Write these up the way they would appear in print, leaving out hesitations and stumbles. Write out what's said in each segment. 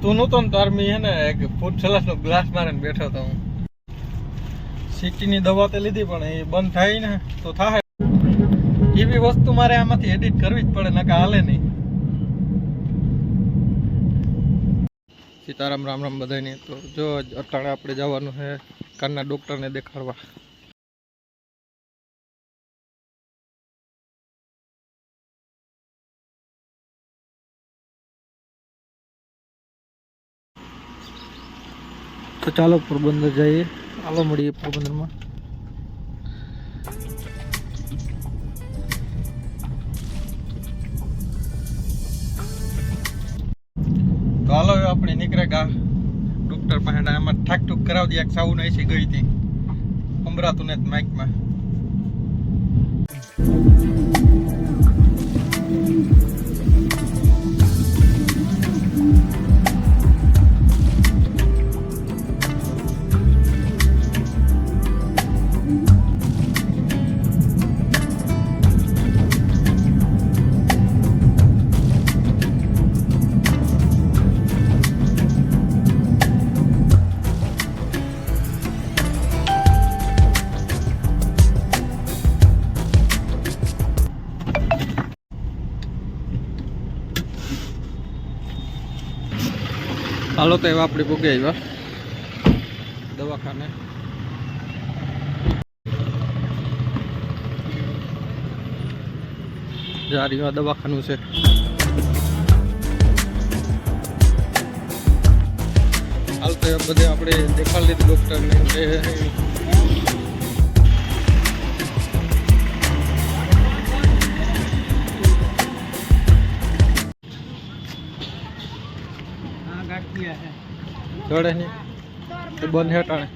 તું નહોતો ને તાર મી હે ને એક ફૂડ સલાડ નો ગ્લાસ મારીને બેઠો હતો હું. સિટી ની દવા તે લીધી પણ એ બંધ થાય ને તો થાય. એવી વસ્તુ મારે આમાંથી એડિટ કરવી જ પડે નકા હાલે નહીં. સીતારામ રામ રામ બધાને. તો જો અટાણે આપણે જવાનું છે કાનના ડોક્ટરને દેખાડવા. તો ચાલો પોરબંદર જઈએ. ચાલો મળીએ પોરબંદરમાં. તો હાલો આપણે નીકળે ગા ડોક્ટર પાસે. આમાં ઠાક ઠૂક કરાવી દઈએ. સાવું નહીં ગઈ હતી સંભળાતું ને માઇકમાં. હાલો તો એવા આપણે પોગે આવ્યા દવાખાને. જારી દવાખાનું છે. હાલ તો બધે આપણે દેખાડી લીધું ડોક્ટરને. ચડે નહીં તો બંધ હેઠાણે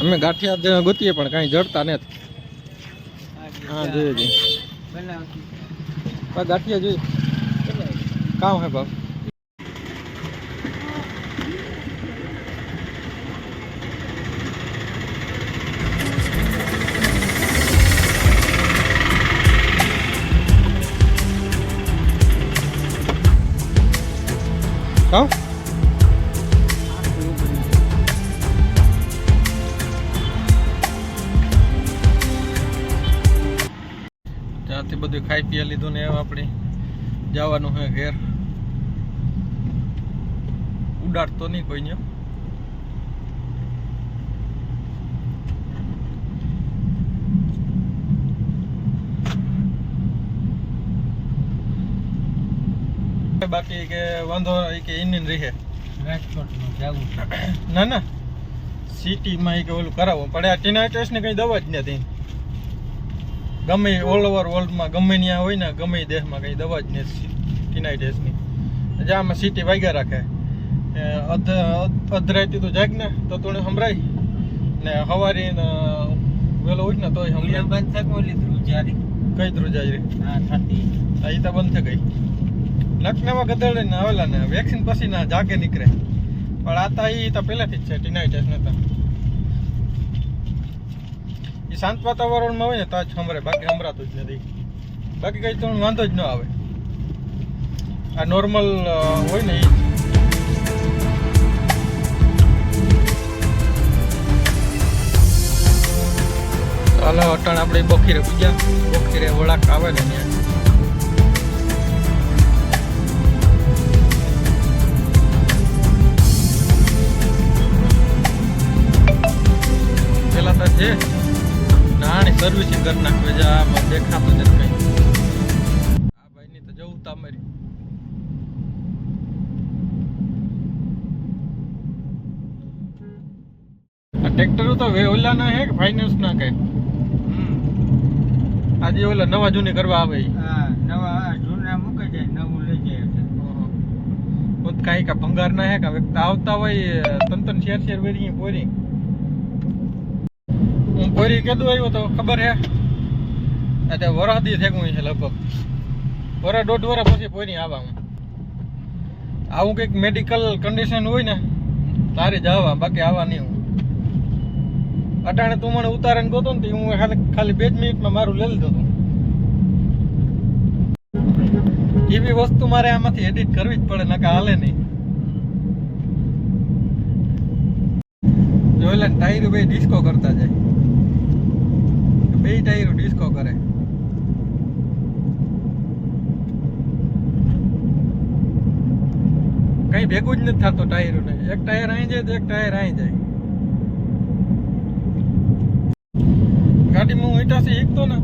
અમે ગાંઠિયા ગોતીએ પણ કાંઈ જડતા નથી. હા જોઈએ જોઈએ ગાંઠિયા જોઈએ કામ હે ભાવ. કામ ત્યાંથી બધું ખાઈ પી લીધું ને હવે આપણે જવાનું છે ઘેર. ઉડાડતો નહીં કોઈને. બાકી કે વાંધો કે ઇન્ડિયન રહે ના ના સિટીમાં કે ઓલું કરાવવું પડે. આ ટીનાઇટિસ ને કઈ દવા જ નથી. ગમે ઓલ ઓવર વર્લ્ડમાં ગમે ત્યાં હોય ને ગમે દેશમાં કઈ દવા જ નથી ટીનાઇટિસની. આમાં સિટી વાગ્યા રાખે. અધરાતી તો જાગ ને તો તું સંભળાય ને સવારી વેલો ઉઠ ને તોય સંભળાય. બંધ છે કઈ ધ્રુજારી હા એ તો બંધ છે કઈ નકનામાં ગદડે ને આવેલા ને વેક્સિન પછી ના જાગે નીકળે. પણ આ તો એ તો પહેલાથી જ છે ટીનાઇટિસ નતા. એ શાંત વાતાવરણમાં હોય ને તો જ સંભળે. બાકી સંભળાતું જ નથી. બાકી કઈ તો વાંધો જ ન આવે. આ નોર્મલ હોય ને એ. ચાલો અટાણ આપણે બખીરે બીજા બખીરે વળાક આવે ને ત્યાં. પેલા તો છે નાની સર્વિસિંગ કરી નાખવે છે. આમાં દેખાતું જ કઈ. આ ભાઈ ની તો જવું તમારી. આ ટ્રેક્ટર તો ઓલા ના હે કે ફાઇનાન્સ ના કઈ. આજે ઓલા નવા જૂની કરવા આવે. નવા જૂના મૂકે જાય નવું લઈ જાય. કઈ કા ભંગાર ના હે કે આવતા હોય તન શેર વેરી પોરી. હું પોરી કીધું આવ્યો તો ખબર હે અત્યારે વરહદી થેકું છે લગભગ. વરસ દોઢ વરસ પછી પોરી આવા. હું આવું કંઈક મેડિકલ કન્ડિશન હોય ને તારે જ આવવા. બાકી આવવા નહીં. હું અટાણે તું મને ઉતારીને ગોતો ને હું ખાલી 2 મિનિટમાં મારું લઈ લીધું હતું. એવી વસ્તુ મારે આમાંથી એડિટ કરવી જ પડે, નકા હાલે નહીં. જોયેલા ટાયર બે ડિસ્કો કરતા જાય, બે ટાયર ડિસ્કો કરે. કઈ ભેગું જ નથી થતું ટાયર ને, એક ટાયર અહીં જાય તો એક ટાયર અહીં જાય. ગાડીમાં હું ઈટાસી શીખતો ને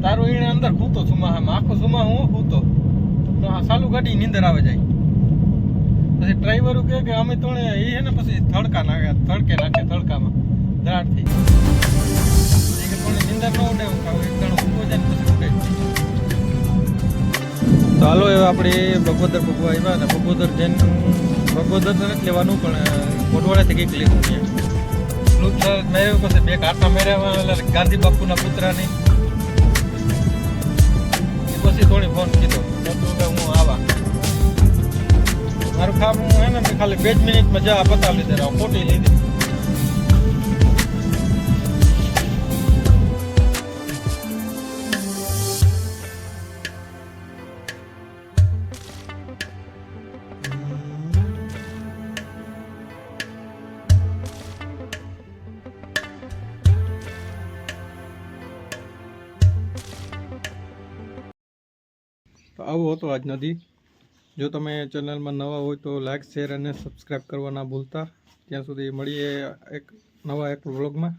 તારું એને અંદર ખૂતો સુમાહામાં, આખો સુમા હું ખૂતો તો આ સાલું ગાડી નીંદર આવે જાય. પછી ડ્રાઈવરો કહે કે અમે તોણે એ હે ને પછી થડકે નાખે થડકામાં ધરાડથી. એ કે તોણે નીંદર ન ઉડે, હું ખાવ એક દાણો ઊભો જાય ને પછી ઉડે. તો હાલો હવે આપણે બગોદર ભગવા આવ્યા ને બગોદર જઈને બગોદર તો નથી લેવાનું પણ કોટવાડાથી કંઈક લીધું ત્યાં મેં એવું પછી બે કાંટા મેળવ્યા ગાંધી બાપુના પુત્રાની. પછી થોડી ફોન કીધો કે હું આવા મારું કામ હું હે ને ખાલી 2 મિનિટમાં જા પતાવી લીધે ખોટી લીધી. તો આવું હતો આજનો દી. જો તમે ચેનલમાં નવા હોય તો લાઈક શેર અને સબસ્ક્રાઈબ કરવા ના ભૂલતા. ત્યાં સુધી મળીએ એક નવા વ્લોગમાં.